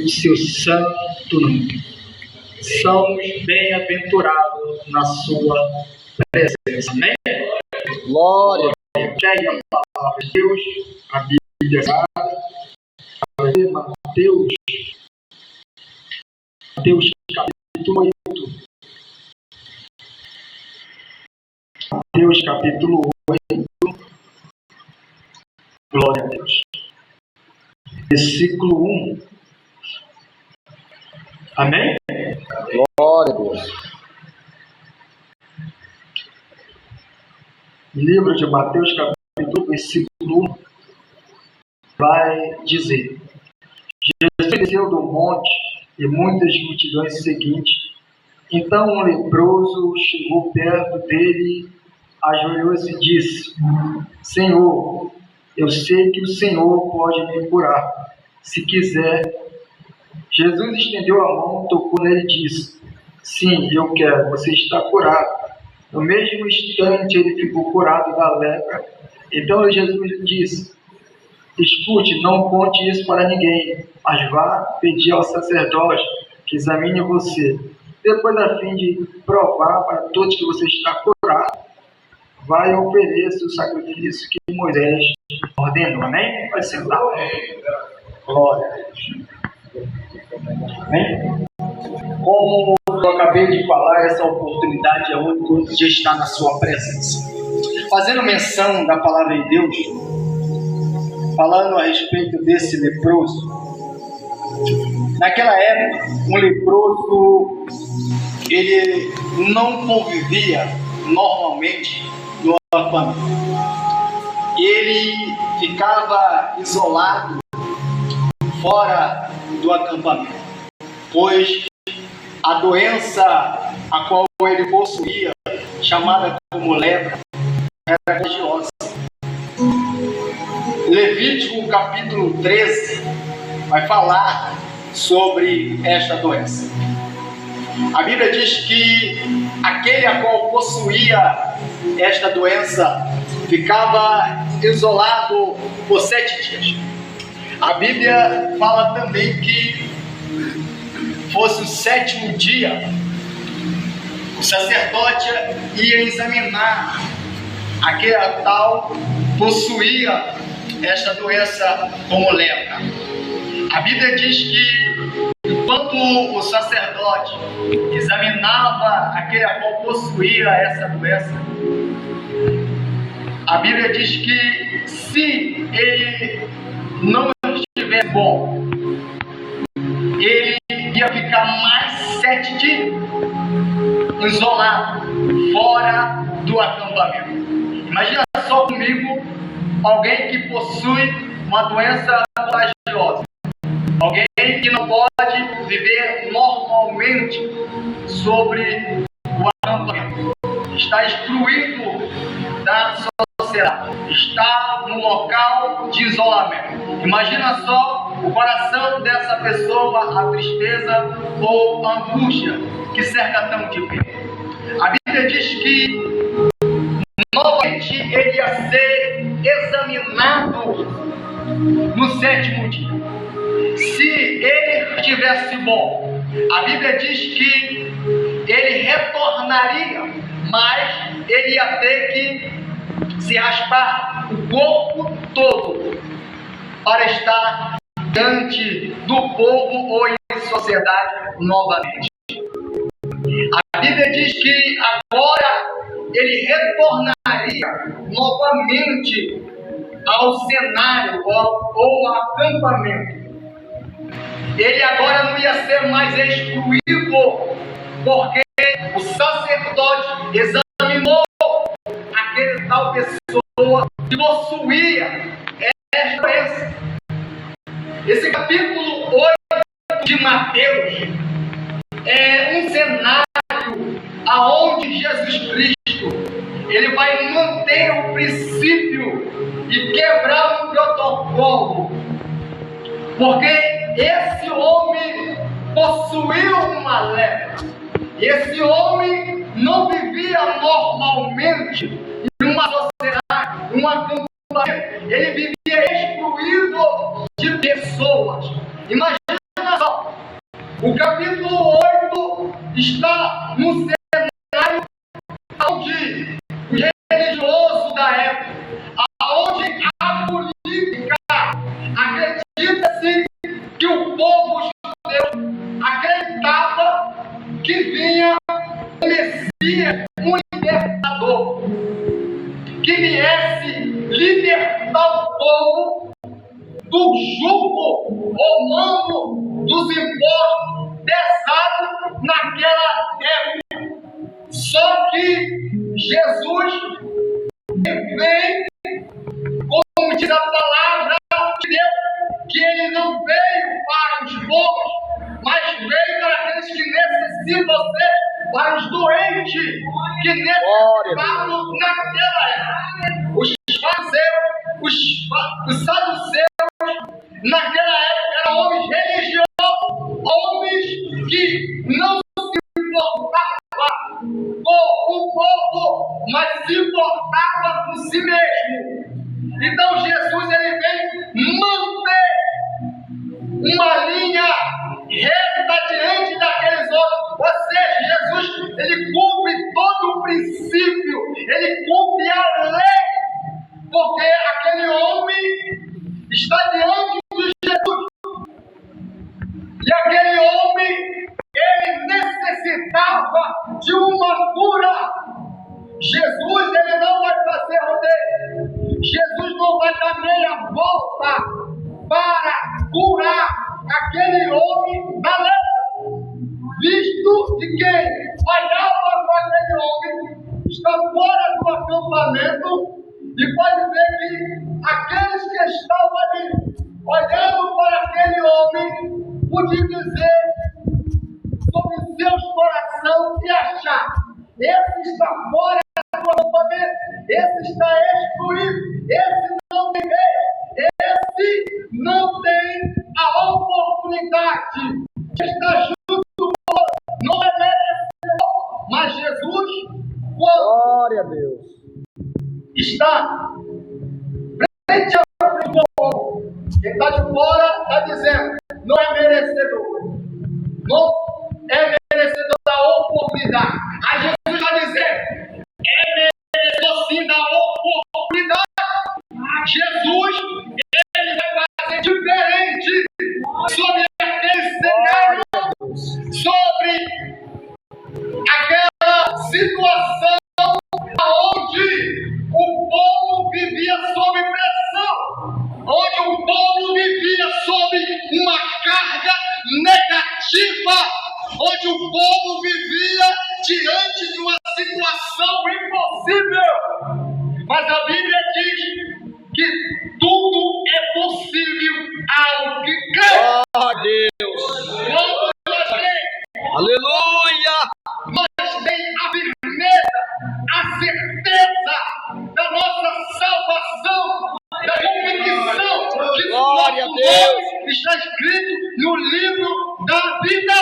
o seu santo nome. Somos bem-aventurados na sua presença. Amém? Glória. Pegue a palavra de Deus, a Bíblia Sagrada, Mateus capítulo 8. Mateus capítulo 8. Glória a Deus. Versículo 1. Amém? Glória a Deus. Livro de Mateus capítulo 1, versículo 1, vai dizer: Jesus desceu do monte e muitas multidões seguintes. Então um leproso chegou perto dele, ajoelhou-se e disse: Senhor, eu sei que o Senhor pode me curar, se quiser. Jesus estendeu a mão, tocou nele e disse: Sim, eu quero, você está curado. No mesmo instante ele ficou curado da lepra. Então Jesus disse: Escute, não conte isso para ninguém, mas vá pedir ao sacerdote que examine você. Depois, a fim de provar para todos que você está curado, vai e ofereça o sacrifício que Moisés ordenou. Amém? Vai sentar. Glória a Deus. Amém? Como eu acabei de falar, essa oportunidade é única de estar na sua presença. Fazendo menção da palavra de Deus, falando a respeito desse leproso. Naquela época, um leproso, ele não convivia normalmente no acampamento. Ele ficava isolado fora do acampamento, pois a doença a qual ele possuía, chamada como lepra, era contagiosa. Levítico capítulo 13 vai falar sobre esta doença. A Bíblia diz que aquele a qual possuía esta doença ficava isolado por 7 dias. A Bíblia fala também que fosse o 7º dia, o sacerdote ia examinar aquele a tal possuía esta doença como lepra. A Bíblia diz que enquanto o sacerdote examinava aquele a qual possuía essa doença, a Bíblia diz que se ele não estivesse bom, ele ia ficar mais 7 dias isolado, fora do acampamento. Imagina só comigo alguém que possui uma doença contagiosa, alguém que não pode viver normalmente sobre o acampamento, está excluído da sociedade, está no local de isolamento. Imagina só o coração dessa pessoa, a tristeza ou a angústia que cerca tão de perto. A Bíblia diz que novamente ele ia ser examinado no 7º dia. Se ele estivesse bom, a Bíblia diz que ele retornaria, mas ele ia ter que se raspar o corpo todo para estar diante do povo ou em sociedade novamente. A Bíblia diz que agora ele retornaria novamente ao cenário ou ao acampamento. Ele agora não ia ser mais excluído, porque o sacerdote examinou aquele tal pessoa que possuía esta doença. Esse capítulo 8 de Mateus é um cenário aonde Jesus Cristo ele vai manter o princípio e quebrar o protocolo, porque esse homem possuiu uma lepra. Esse homem não vivia normalmente em uma sociedade, um acampamento. Ele vivia excluído de pessoas. Imagina só, o capítulo 8 está no cenário onde os religiosos da época, onde a política acredita-se que o povo judeu acreditava que vinha um Messias, um libertador, que viesse libertar o povo do jugo romano dos impostos pesados naquela época. Só que Jesus vem, como diz a palavra de Deus, que ele não veio para os bons, mas veio para aqueles que necessitam, ou seja, para os doentes que necessitavam naquela época. Os fariseus, os saduceus, naquela época eram homens religiosos, homens que não se importavam com o povo, mas se importavam com si mesmo. Então Jesus ele vem manter uma linha reta diante daqueles outros. Ou seja, Jesus ele cumpre todo o princípio, ele cumpre a lei, porque aquele homem está diante de Jesus. E aquele homem, ele necessitava de uma cura. Jesus, ele não vai fazer rodeio. Jesus não vai dar meia volta para curar aquele homem da lepra. Visto de quem olhava para aquele homem, está fora do acampamento, e pode ver que aqueles que estavam ali, olhando para aquele homem, podiam dizer sobre seus corações e achar: esse está fora do acampamento, esse está excluído, esse não tem vez, esse não tem a oportunidade de estar junto com o outro, não é merecedor. Mas Jesus, quando Glória a Deus. está frente ao povo, quem está de fora está dizendo: não é merecedor, não é merecedor da oportunidade. Aí Jesus está dizendo: é merecedor sim da oportunidade. Jesus ele vai fazer diferente sobre aquele cenário, sobre aquela situação onde o povo vivia sob pressão, onde o povo vivia sob uma carga negativa, onde o povo vivia diante de uma situação impossível. Mas a Bíblia diz que tudo é possível ao que crê. Glória a Deus. Quando nós cremos, Aleluia. nós temos a firmeza, a certeza da nossa salvação, da convicção que Glória a nosso Deus. nome está escrito no livro da vida.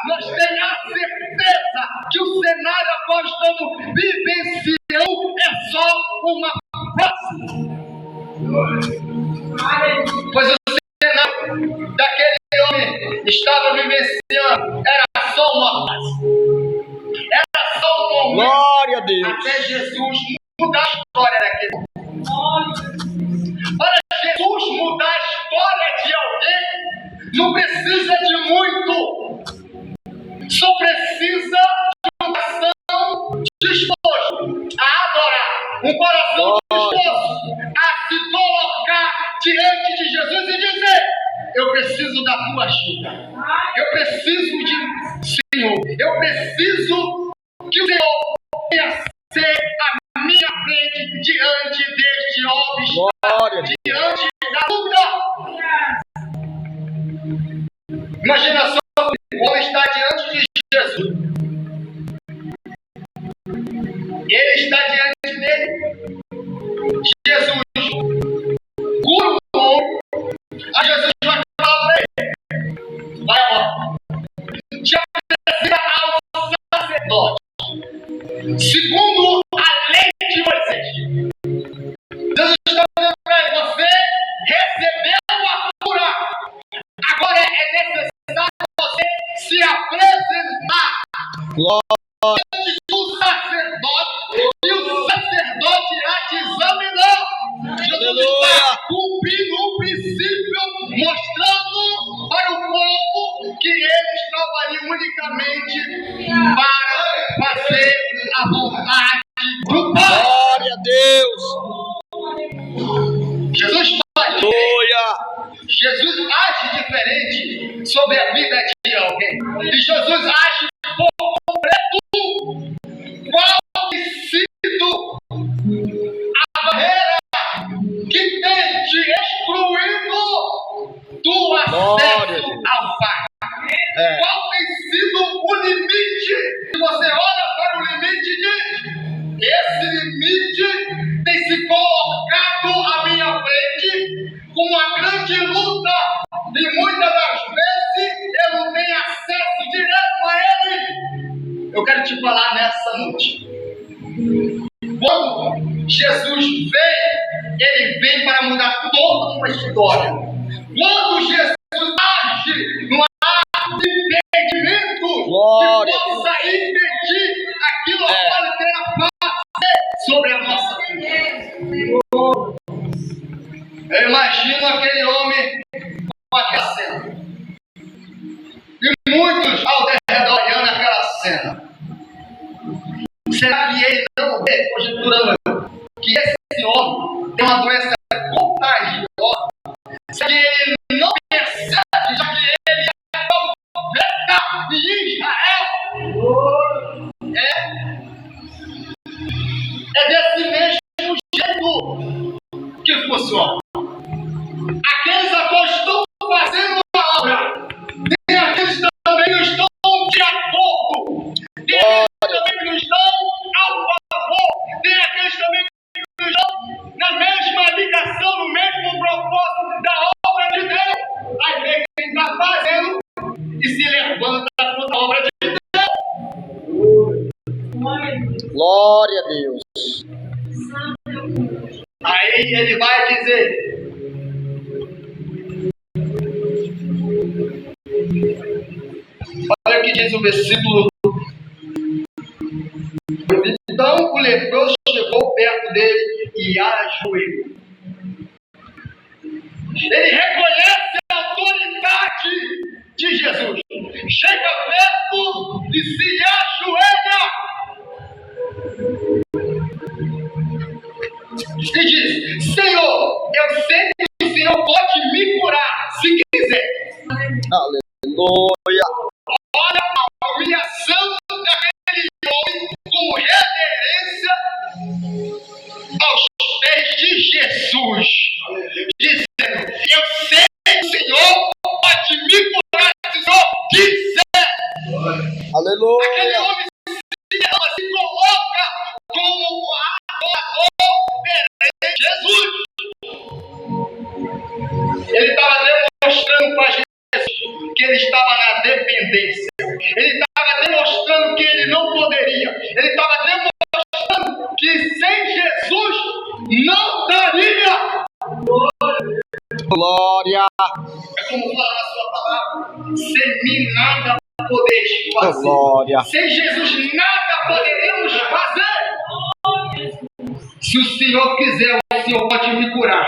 Nós temos a certeza que o cenário a qual estamos vivenciando é só uma fase. Pois o cenário daquele homem estava vivenciando era só uma fase. Era só um momento. Glória a Deus. Até Jesus mudar a história daquele homem. Para Jesus mudar a história de alguém, não precisa de muito. Só precisa de um coração disposto a adorar. Um coração disposto a se colocar diante de Jesus e dizer: eu preciso da tua ajuda. Eu preciso de Senhor. Eu preciso que o Senhor venha ser a minha frente diante deste obstáculo, diante da luta. Imagina só, o homem está diante de Jesus. Ele está diante dele. Jesus cura o homem. Aí Jesus vai falar para ele: vai agora, te apresenta ao sacerdote, segundo a lei de Moisés. Jesus está dizendo para ele: você recebeu a cura, agora é Glória. do sacerdote, e o sacerdote a te examinou. Jesus está cumprindo um princípio, mostrando para o povo que ele estava ali unicamente para fazer a vontade do Pai. Glória a Deus. Jesus faz. Glória. Jesus age diferente sobre a vida de alguém. E Jesus age por completo. Qual tem sido a barreira que tem te excluído do acesso ao Pai? Qual tem sido o limite? Se você olha para o limite e diz: esse limite tem se colocado à minha frente com uma grande luta, e muitas das vezes eu não tenho acesso direto a ele. Eu quero te falar nessa noite. Quando Jesus vem, ele vem para mudar toda uma história. Quando Jesus age no impedimento que possa impedir aquilo que ele queira fazer sobre a nossa vida. Eu imagino aquele homem com aquela cena. E muitos ao redor olhando aquela cena. Será que ele não vê, conjecturando que esse homem tem uma doença contagiosa? Será que ele não percebe, já que ele é profeta de Israel? É desse mesmo jeito que funciona. Aqueles que estão fazendo a obra, tem aqueles também que estão de acordo, tem aqueles também que não estão ao favor, tem aqueles também que não estão na mesma ligação, no mesmo propósito da obra de Deus. Aí vem quem está fazendo e se levanta contra a obra de Deus. Glória a Deus. Aí ele vai dizer: olha o que diz o versículo. Então o leproso chegou perto dele e ajoelhou. Ele reconhece a autoridade de Jesus. Chega perto e se ajoelha. E diz: Senhor, eu sei que o Senhor pode me curar se quiser. Aleluia. Olha a humilhação daquele homem com reverência aos pés de Jesus, dizendo: eu sei que o Senhor pode me curar se o Senhor quiser. Aleluia. Aquele homem se coloca como adorador perante Jesus. Ele estava demonstrando para Jesus que ele estava na dependência. Ele estava demonstrando que ele não poderia. Ele estava demonstrando que sem Jesus não daria. Glória. É como falar a sua palavra: sem mim nada podeis fazer. Glória. Sem Jesus nada poderemos fazer. Se o Senhor quiser, o Senhor pode me curar.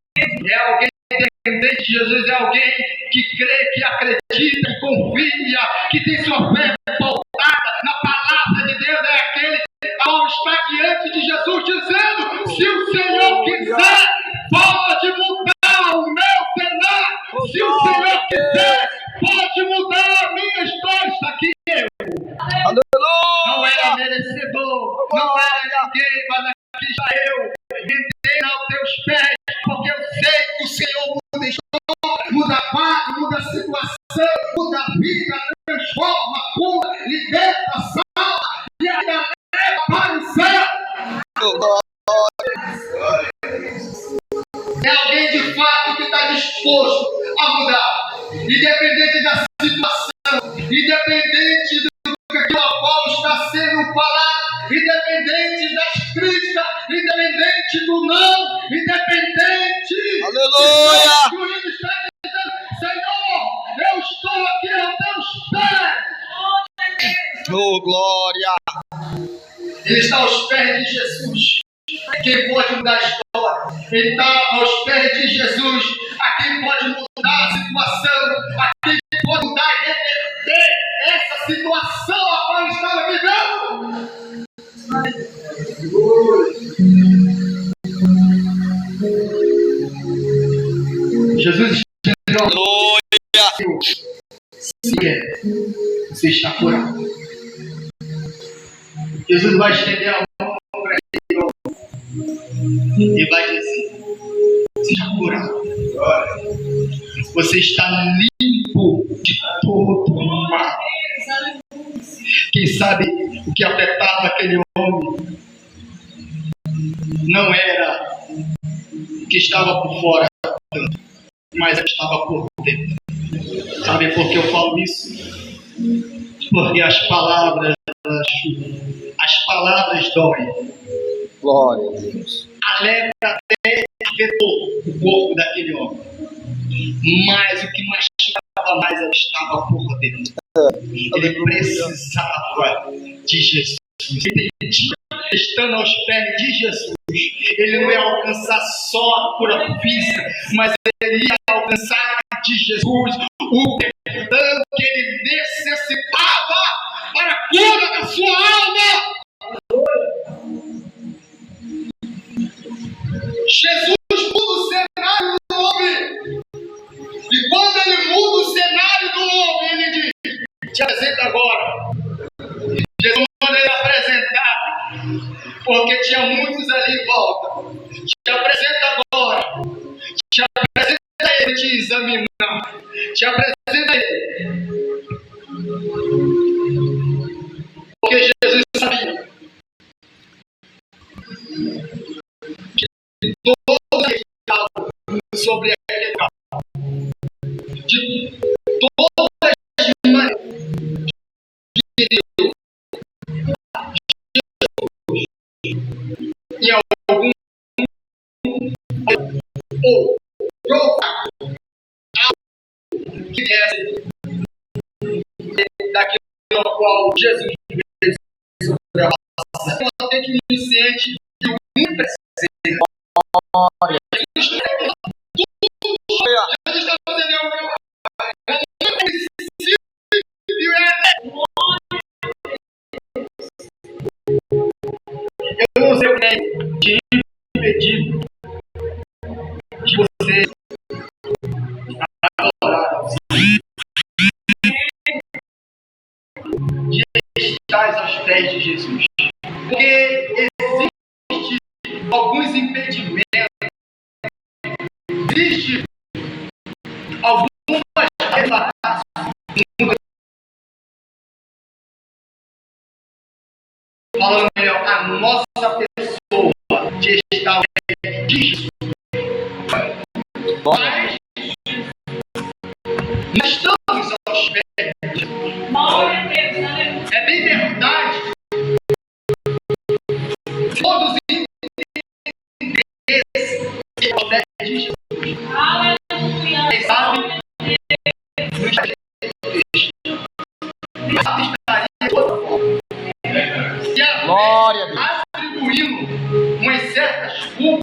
É alguém dependente de Jesus, é alguém que crê, que acredita, que confia, que tem sua fé pautada na palavra de Deus. É aquele que está diante de Jesus dizendo: se o Senhor quiser, pode mudar o meu cenário. Se o Senhor quiser, pode mudar a minha história. Está aqui eu. Não era merecedor, não era ninguém, mas aqui está eu. Entrei aos teus pés, porque eu sei que o Senhor muda história, muda a paz, muda a situação, muda a vida, transforma, cura, liberta, salva e ainda leva para o céu. É alguém de fato que está disposto a mudar, independente da situação, independente do que a qual está sendo falado, independente das críticas, independente do não, independente. Aleluia. Está dizendo: Senhor, eu estou aqui aos teus pés. Oh, glória. Ele está aos pés de Jesus. Quem pode mudar a história? Ele está aos pés de Jesus. A quem pode mudar a situação? A quem pode mudar e reverter essa situação a qual estava vivendo? Jesus dizendo: Aleluia. Você está curado. Jesus vai estender a mão para ele e vai dizer: você está curado. Você está limpo de todo o mal. Quem sabe o que afetava aquele homem não era o que estava por fora, mas o que estava por dentro. Sabe por que eu falo isso? Porque as palavras doem. Glória a Deus. A lepra até afetou o corpo daquele homem, mas o que machucava mais ele estava por dentro. Ele precisava de Jesus. Ele entendia, estando aos pés de Jesus, ele não ia alcançar só a cura física, mas ele ia alcançar de Jesus o perdão que ele necessitava para a cura da sua alma. Jesus muda o cenário do homem. E quando ele muda o cenário do homem, ele diz: te apresenta agora. Jesus manda ele apresentar, porque tinha muitos ali em volta. Te apresenta agora. Te apresenta ele te examinar. Te apresenta ele. Porque Jesus sabia que todos que estavam sobre aquele carro, de todas as maneiras, Jesus, em algum ou provar algo que viesse daquilo ao qual Jesus fez sobre a raça. Ela tem que me ciente de um presente. Glória. Jesus está fazendo algo. Eu não sei o que é de impedir de você adorar, de estar aos pés de Jesus. Porque existem alguns impedimentos, existem algumas barreiras. Falando melhor, a nossa pessoa de estar aos pés de Jesus. Mas nós estamos aos pés de Jesus. É bem verdade. Todos entendessem que aos pés de Jesus. Quem sabe, não estaria de outra forma. E a Glória a Deus. atribuindo umas certas culpas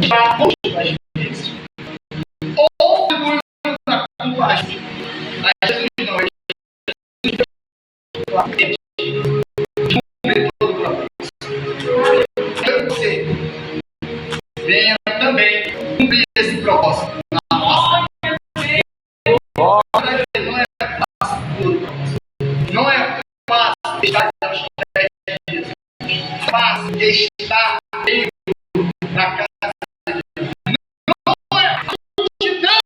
para outras vezes. Ou atribuindo a culpa a Jesus não. Ele cumpre todo o propósito. Eu você venha também cumprir esse propósito na nossa vida. Não é fácil todo o propósito. Não é fácil estar aos pés de Jesus. É fácil estar dentro da casa de Jesus. Não é multidão.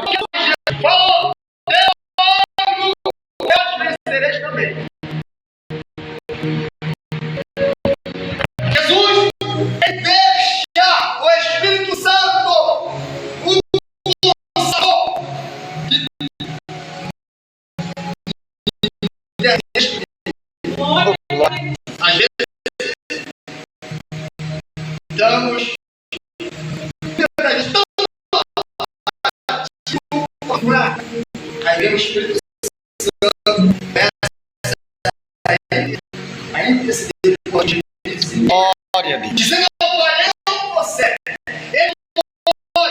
Jesus falou: eu vencereis também. Jesus, ele deixa o Espírito Santo, o Consolador, às vezes estamos procurar Aí vem o Espírito Santo, a interceder por ti, Glória a Deus. dizendo: eu amo você. Ele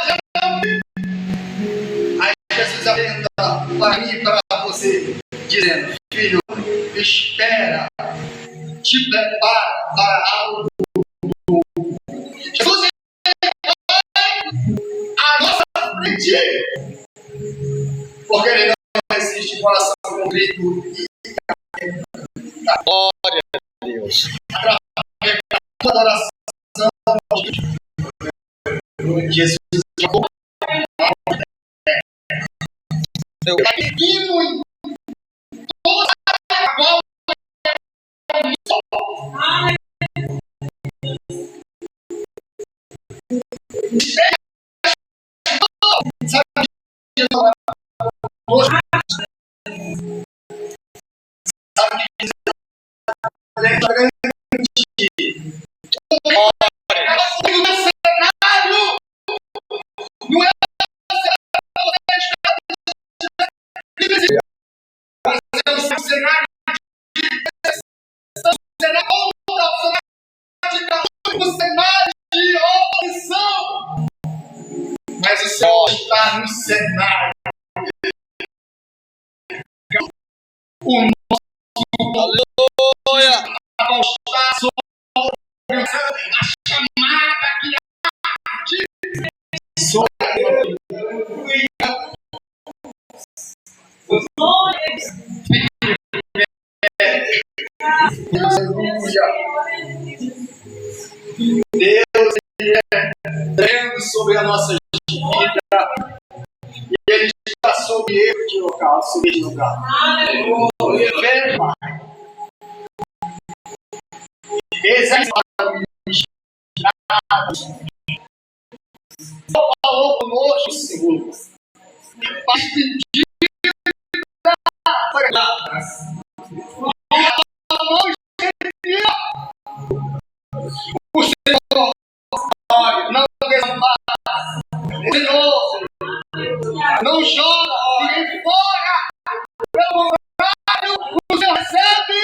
já não. Aí Jesus apresenta para mim e para você, dizendo: filho, espera, te prepara para algo. Jesus vai à nossa frente, porque ele não resiste coração convicto. Glória a Deus. Adoração, Jesus pedimos em toda a volta. Sabe que mas o Senhor está no cenário. O Aleluia. está sobre a chamada que há sobre Deus tremendo sobre a nossa vida, e Ele está sobre este local, sobre este lugar. Vem, Pai. Exatamente. Falou conosco, Senhor. Para pedir o Senhor não desampara. O Senhor não joga ninguém fora. Pelo contrário, o Senhor recebe,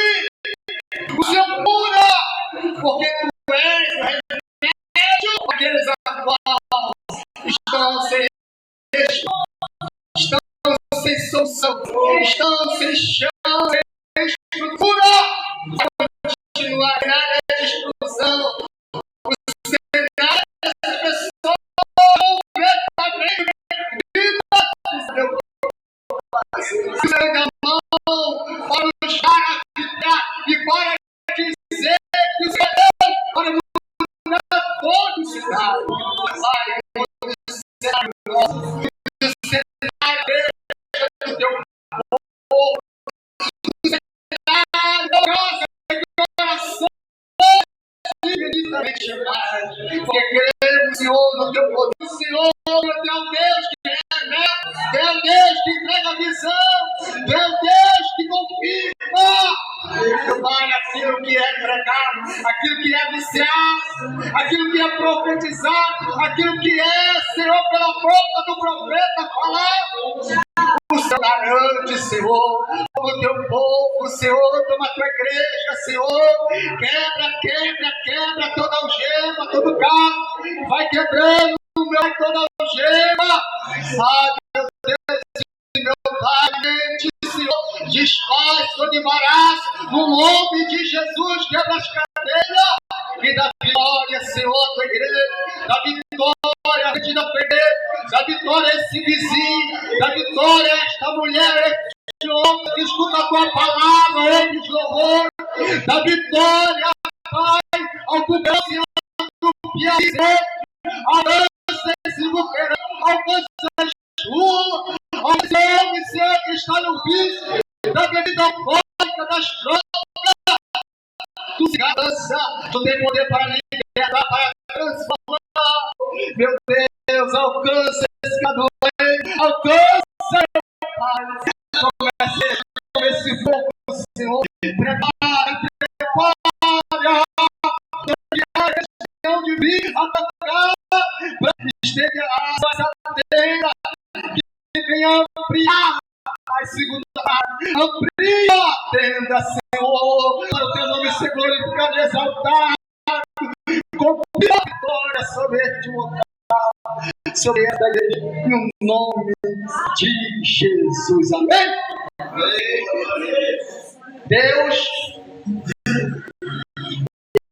o Senhor cura, porque tu és o remédio para aqueles a qual estão sem solução, estão sem chão, sem estrutura, para continuar na área de exclusão. O cenário dessas pessoas completamente perdidas. Estenda a mão para nos maravilhar e para dizer que o Senhor para mudar todo o cenário. Pai, todo o cenário nosso, o cenário do teu povo, o cenário da nossa coração, infinitamente chamado, porque queremos, Senhor, no teu poder, Senhor, no teu Deus que é neto, teu Deus que entrega a visão, teu Deus que confirma, Pai, aquilo que é pregado, aquilo que é viciado, aquilo que é profetizado, aquilo que é, Senhor, pela boca do profeta falado. O Senhor garante, Senhor, o teu povo, Senhor, toma a tua igreja, Senhor, quebra toda algema, todo carro, vai quebrando, meu, toda algema, meu Deus, meu Pai, Senhor, desfaz todo embaraço, no nome de Jesus, quebra as cadeias, e dá vitória, Senhor, a tua igreja, dá vitória a tua igreja, dá vitória a esse vizinho, dá vitória a esta mulher, este homem que escuta a tua palavra, esses louvores, dá vitória, Pai, ao governo do Piauí, alcança esse lugar, alcança as ruas, alcança homem, Senhor, que está no vício, da bebida alcoólica, das drogas, tu se cansa, tu tem poder para libertar, para transformar, meu Deus, alcança esse doente, alcança, Pai, comece com esse fogo, Senhor, prepara, de vir a tocar, para estender a assadeira, que venha ampliar segunda, amplia a tenda, Senhor, para o teu nome ser glorificado e exaltado, com vitória sobre este local, sobre esta igreja, no nome de Jesus. Amém? Deus,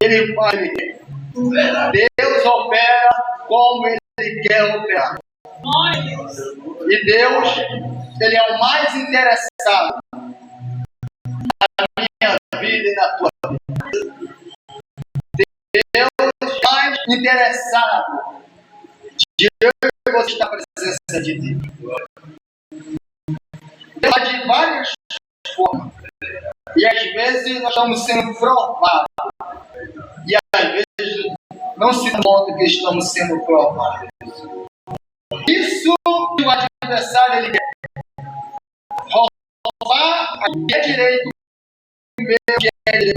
Ele faz. Deus opera como Ele quer operar. E Deus, Ele é o mais interessado na minha vida e na tua vida. Deus é mais interessado de eu e você estar na presença de Deus. Deus faz de várias formas. E às vezes nós estamos sendo provados. E às vezes não se nota que estamos sendo provados. Isso que o adversário ele quer roubar a que é direito, que é direito